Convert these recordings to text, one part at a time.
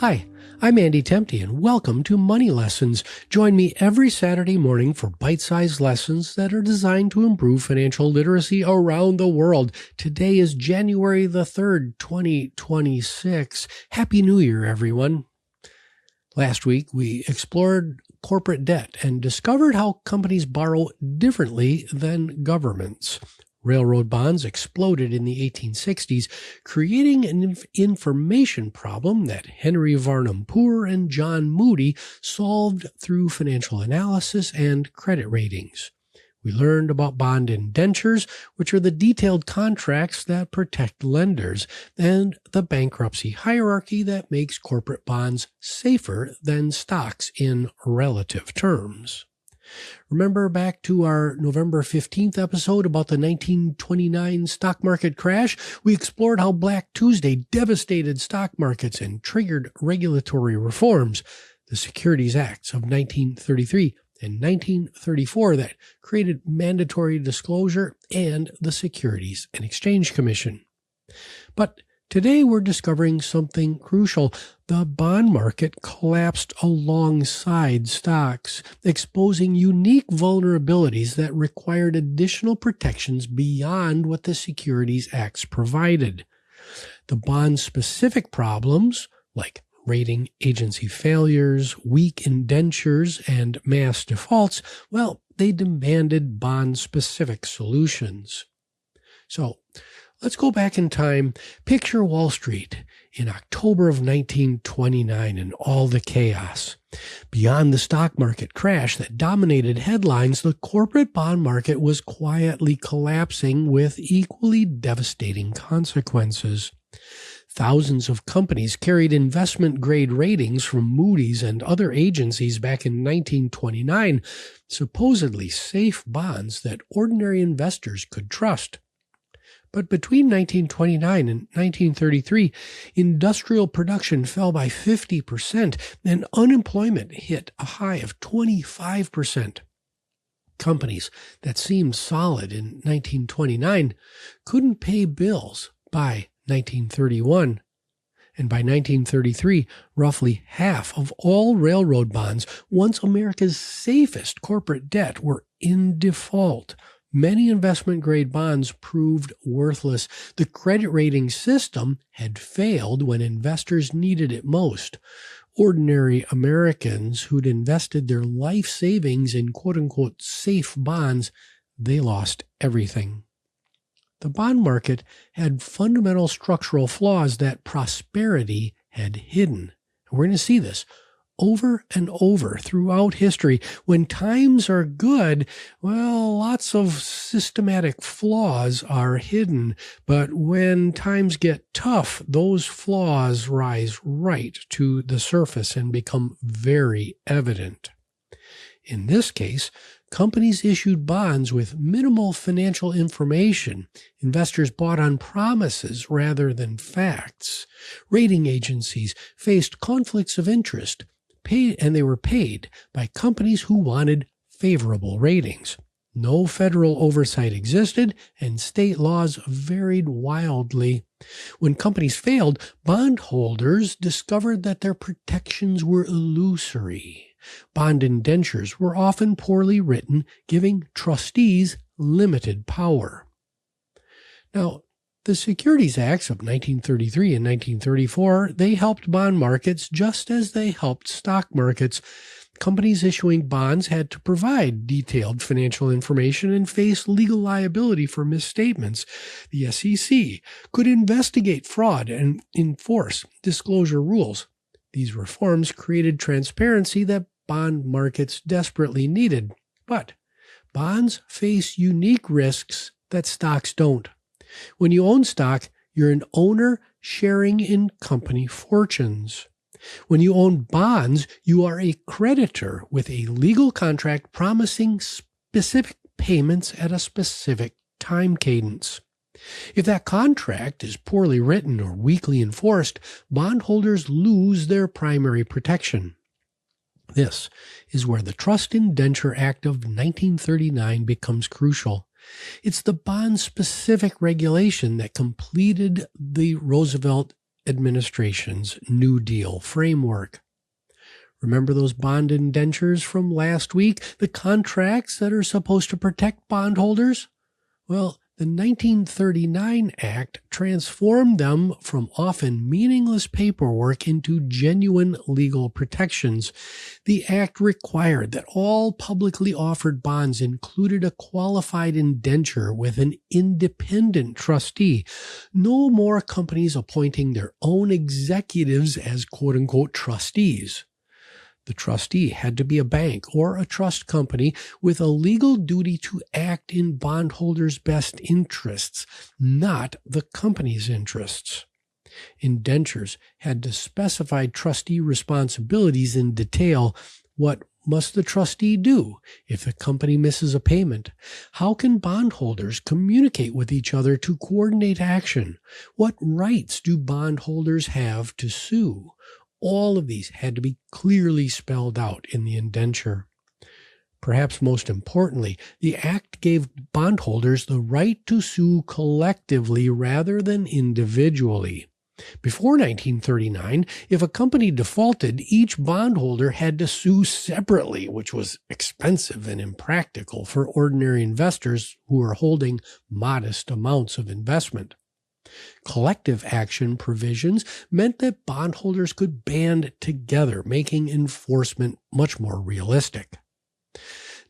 Hi, I'm Andy Temte, and welcome to Money Lessons. Join me every Saturday morning for bite-sized lessons that are designed to improve financial literacy around the world. Today is January the 3rd, 2026. Happy New Year, everyone. Last week, we explored corporate debt and discovered how companies borrow differently than governments. Railroad bonds exploded in the 1860s, creating an information problem that Henry Varnum Poor and John Moody solved through financial analysis and credit ratings. We learned about bond indentures, which are the detailed contracts that protect lenders, and the bankruptcy hierarchy that makes corporate bonds safer than stocks in relative terms. Remember back to our November 15th episode about the 1929 stock market crash? We explored how Black Tuesday devastated stock markets and triggered regulatory reforms, the Securities Acts of 1933 and 1934 that created mandatory disclosure, and the Securities and Exchange Commission. But today we're discovering something crucial. The bond market collapsed alongside stocks, exposing unique vulnerabilities that required additional protections beyond what the Securities Acts provided. The bond-specific problems, like rating agency failures, weak indentures, and mass defaults, well, they demanded bond-specific solutions. So, let's go back in time. Picture Wall Street in October of 1929 and all the chaos. Beyond the stock market crash that dominated headlines, the corporate bond market was quietly collapsing with equally devastating consequences. Thousands of companies carried investment-grade ratings from Moody's and other agencies back in 1929, supposedly safe bonds that ordinary investors could trust. But between 1929 and 1933, industrial production fell by 50% and unemployment hit a high of 25%. Companies that seemed solid in 1929 couldn't pay bills by 1931. And by 1933, roughly half of all railroad bonds, once America's safest corporate debt, were in default. Many investment-grade bonds proved worthless. The credit rating system had failed when investors needed it most. Ordinary Americans who'd invested their life savings in quote-unquote safe bonds, they lost everything. The bond market had fundamental structural flaws that prosperity had hidden. And we're going to see this over and over throughout history. When times are good, well, lots of systematic flaws are hidden. But when times get tough, those flaws rise right to the surface and become very evident. In this case, companies issued bonds with minimal financial information. Investors bought on promises rather than facts. Rating agencies faced conflicts of interest, and they were paid by companies who wanted favorable ratings. No federal oversight existed, and state laws varied wildly. When companies failed, bondholders discovered that their protections were illusory. Bond indentures were often poorly written, giving trustees limited power. Now, the Securities Acts of 1933 and 1934, they helped bond markets just as they helped stock markets. Companies issuing bonds had to provide detailed financial information and face legal liability for misstatements. The SEC could investigate fraud and enforce disclosure rules. These reforms created transparency that bond markets desperately needed. But bonds face unique risks that stocks don't. When you own stock, you're an owner sharing in company fortunes. When you own bonds, you are a creditor with a legal contract promising specific payments at a specific time cadence. If that contract is poorly written or weakly enforced, bondholders lose their primary protection. This is where the Trust Indenture Act of 1939 becomes crucial. It's the bond-specific regulation that completed the Roosevelt administration's New Deal framework. Remember those bond indentures from last week, the contracts that are supposed to protect bondholders? Well, the 1939 Act transformed them from often meaningless paperwork into genuine legal protections. The Act required that all publicly offered bonds included a qualified indenture with an independent trustee. No more companies appointing their own executives as quote-unquote trustees. The trustee had to be a bank or a trust company with a legal duty to act in bondholders' best interests, not the company's interests. Indentures had to specify trustee responsibilities in detail. What must the trustee do if the company misses a payment? How can bondholders communicate with each other to coordinate action? What rights do bondholders have to sue? All of these had to be clearly spelled out in the indenture. Perhaps most importantly, the Act gave bondholders the right to sue collectively rather than individually. Before 1939, if a company defaulted, each bondholder had to sue separately, which was expensive and impractical for ordinary investors who were holding modest amounts of investment. Collective action provisions meant that bondholders could band together, making enforcement much more realistic.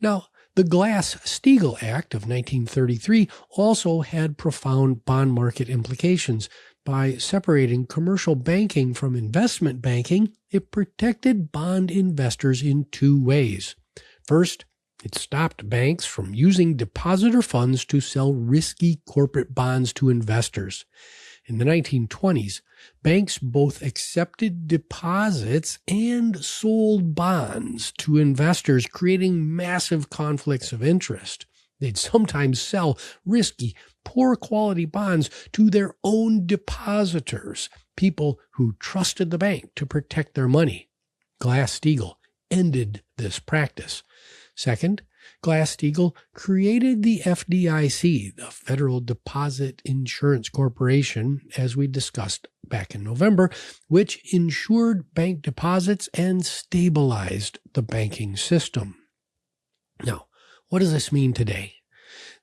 Now, the Glass-Steagall Act of 1933 also had profound bond market implications. By separating commercial banking from investment banking, it protected bond investors in two ways. First, it stopped banks from using depositor funds to sell risky corporate bonds to investors. In the 1920s, banks both accepted deposits and sold bonds to investors, creating massive conflicts of interest. They'd sometimes sell risky, poor quality bonds to their own depositors, people who trusted the bank to protect their money. Glass-Steagall ended this practice. Second, Glass-Steagall created the FDIC, the Federal Deposit Insurance Corporation, as we discussed back in November, which insured bank deposits and stabilized the banking system. Now, what does this mean today?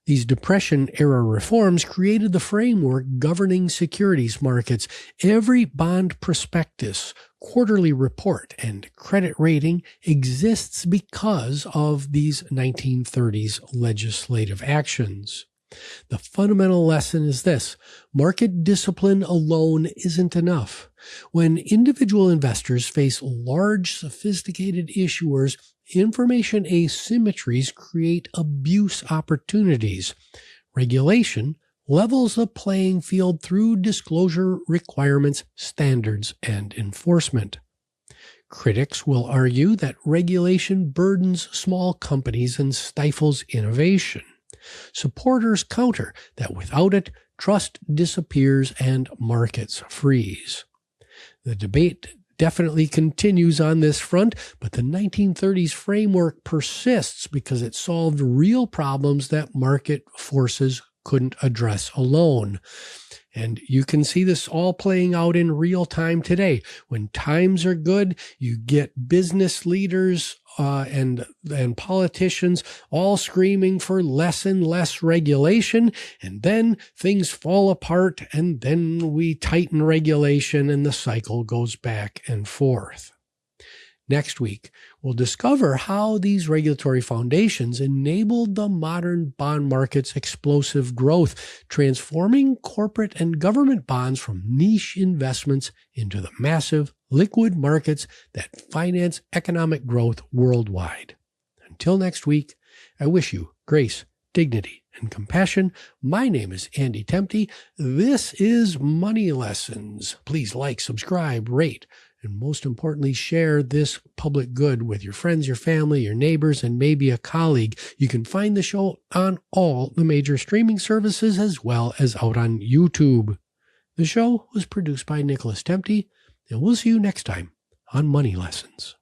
These Depression-era reforms created the framework governing securities markets. Every bond prospectus, quarterly report, and credit rating exists because of these 1930s legislative actions. The fundamental lesson is this: market discipline alone isn't enough. When individual investors face large, sophisticated issuers, information asymmetries create abuse opportunities. Regulation levels the playing field through disclosure requirements, standards, and enforcement. Critics will argue that regulation burdens small companies and stifles innovation. Supporters counter that without it, trust disappears and markets freeze. The debate definitely continues on this front, but the 1930s framework persists because it solved real problems that market forces couldn't address alone. And you can see this all playing out in real time today. When times are good, you get business leaders and politicians all screaming for less and less regulation, and then things fall apart, and then we tighten regulation, and the cycle goes back and forth. Next week, we'll discover how these regulatory foundations enabled the modern bond market's explosive growth, transforming corporate and government bonds from niche investments into the massive liquid markets that finance economic growth worldwide. Until next week, I wish you grace, dignity, and compassion. My name is Andy Temte. This is Money Lessons. Please like, subscribe, rate, and most importantly, share this public good with your friends, your family, your neighbors, and maybe a colleague. You can find the show on all the major streaming services as well as out on YouTube. The show was produced by Nicholas Temte, and we'll see you next time on Money Lessons.